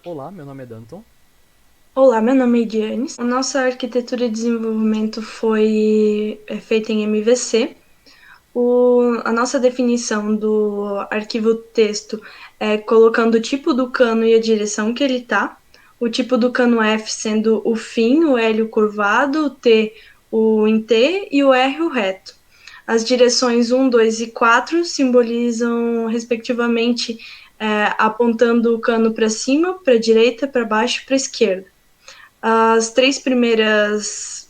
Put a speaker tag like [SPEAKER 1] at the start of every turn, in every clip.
[SPEAKER 1] Olá, meu nome é Danton.
[SPEAKER 2] Olá, meu nome é Diane. A nossa arquitetura de desenvolvimento foi feita em MVC. A nossa definição do arquivo texto é colocando o tipo do cano e a direção que ele está. O tipo do cano F sendo o fim, o L o curvado, o T o em T e o R o reto. As direções um, 2 e 4 simbolizam, respectivamente, apontando o cano para cima, para a direita, para baixo e para a esquerda. As três primeiros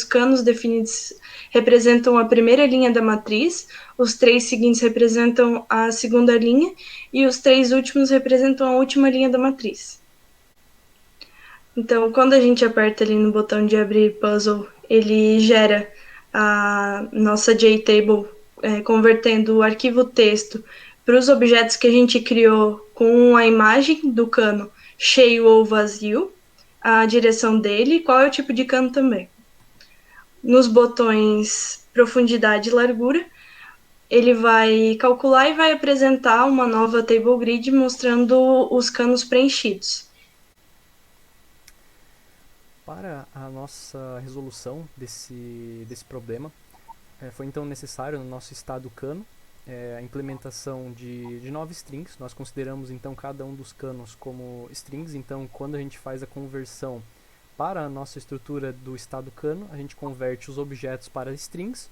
[SPEAKER 2] canos definidos representam a primeira linha da matriz, os três seguintes representam a segunda linha e os três últimos representam a última linha da matriz. Então, quando a gente aperta ali no botão de abrir puzzle, ele gera a nossa JTable, convertendo o arquivo texto para os objetos que a gente criou com a imagem do cano cheio ou vazio, a direção dele e qual é o tipo de cano também. Nos botões profundidade e largura, ele vai calcular e vai apresentar uma nova table grid mostrando os canos preenchidos.
[SPEAKER 1] Para a nossa resolução desse problema, foi então necessário no nosso estado cano a implementação de 9 strings. Nós consideramos então cada um dos canos como strings, então quando a gente faz a conversão para a nossa estrutura do estado cano, a gente converte os objetos para strings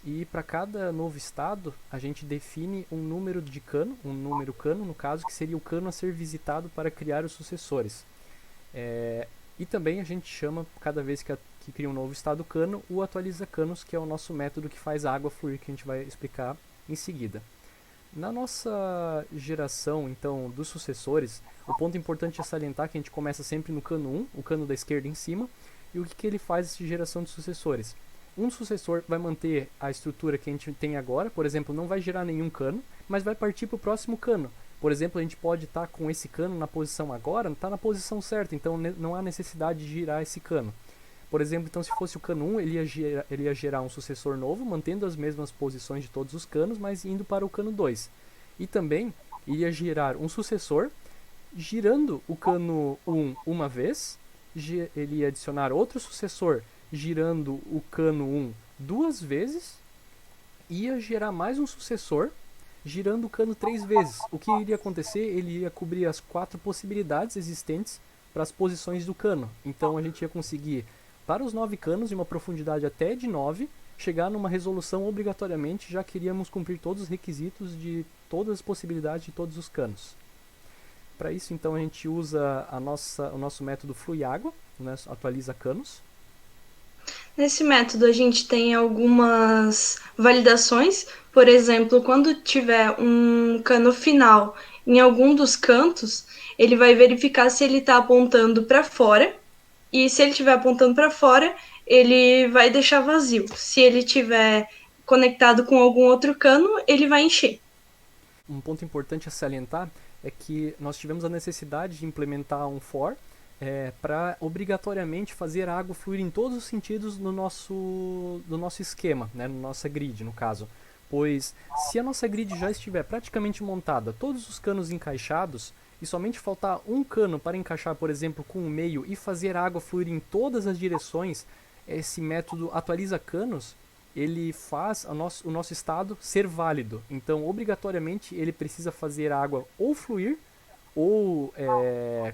[SPEAKER 1] e para cada novo estado a gente define um número de cano, um número cano no caso, que seria o cano a ser visitado para criar os sucessores. E também a gente chama, cada vez que cria um novo estado cano, o atualiza canos, que é o nosso método que faz a água fluir, que a gente vai explicar em seguida. Na nossa geração, então, dos sucessores, o ponto importante é salientar que a gente começa sempre no cano 1, o cano da esquerda em cima, e o que ele faz de geração de sucessores. Um sucessor vai manter a estrutura que a gente tem agora, por exemplo, não vai gerar nenhum cano, mas vai partir para o próximo cano. Por exemplo, a gente pode estar com esse cano na posição agora, está na posição certa, então não há necessidade de girar esse cano. Por exemplo, então se fosse o cano 1, ele ia gerar um sucessor novo, mantendo as mesmas posições de todos os canos, mas indo para o cano 2. E também iria gerar um sucessor, girando o cano 1 uma vez, ele ia adicionar outro sucessor, girando o cano 1 duas vezes, ia gerar mais um sucessor, girando o cano 3 vezes. O que iria acontecer? Ele ia cobrir as 4 possibilidades existentes para as posições do cano. Então a gente ia conseguir, para os 9 canos, de uma profundidade até de 9, chegar numa resolução obrigatoriamente, já que iríamos cumprir todos os requisitos de todas as possibilidades de todos os canos. Para isso, então, a gente usa o nosso método flui água, né, atualiza canos.
[SPEAKER 2] Nesse método, a gente tem algumas validações. Por exemplo, quando tiver um cano final em algum dos cantos, ele vai verificar se ele está apontando para fora. E se ele estiver apontando para fora, ele vai deixar vazio. Se ele estiver conectado com algum outro cano, ele vai encher.
[SPEAKER 1] Um ponto importante a salientar é que nós tivemos a necessidade de implementar um for para obrigatoriamente fazer a água fluir em todos os sentidos no nosso esquema, né, no nossa grid, no caso. Pois se a nossa grid já estiver praticamente montada, todos os canos encaixados, e somente faltar um cano para encaixar, por exemplo, com o meio e fazer a água fluir em todas as direções, esse método atualiza canos, ele faz o nosso estado ser válido. Então, obrigatoriamente, ele precisa fazer a água ou fluir ou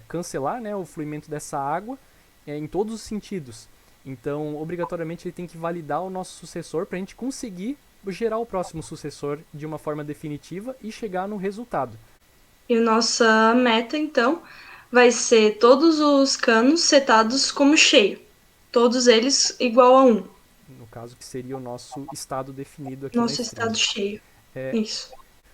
[SPEAKER 1] cancelar, né, o fluimento dessa água em todos os sentidos. Então, obrigatoriamente, ele tem que validar o nosso sucessor para a gente conseguir gerar o próximo sucessor de uma forma definitiva e chegar no resultado.
[SPEAKER 2] E a nossa meta, então, vai ser todos os canos setados como cheio. Todos eles igual a um.
[SPEAKER 1] No caso, que seria o nosso estado definido aqui na
[SPEAKER 2] Nosso
[SPEAKER 1] string.
[SPEAKER 2] estado cheio.
[SPEAKER 1] É,
[SPEAKER 2] Isso.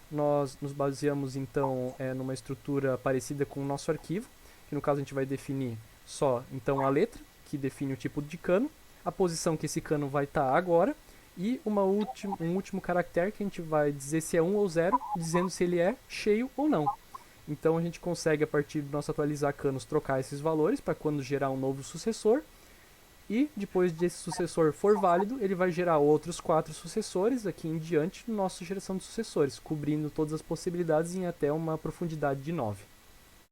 [SPEAKER 1] nós nos baseamos então numa estrutura parecida com o nosso arquivo, que no caso a gente vai definir só então a letra, que define o tipo de cano, a posição que esse cano vai estar agora, e um último caractere que a gente vai dizer se é 1 ou 0, dizendo se ele é cheio ou não. Então a gente consegue, a partir do nosso atualizar canos, trocar esses valores para quando gerar um novo sucessor, e depois desse sucessor for válido, ele vai gerar outros 4 sucessores aqui em diante na nossa geração de sucessores, cobrindo todas as possibilidades em até uma profundidade de 9.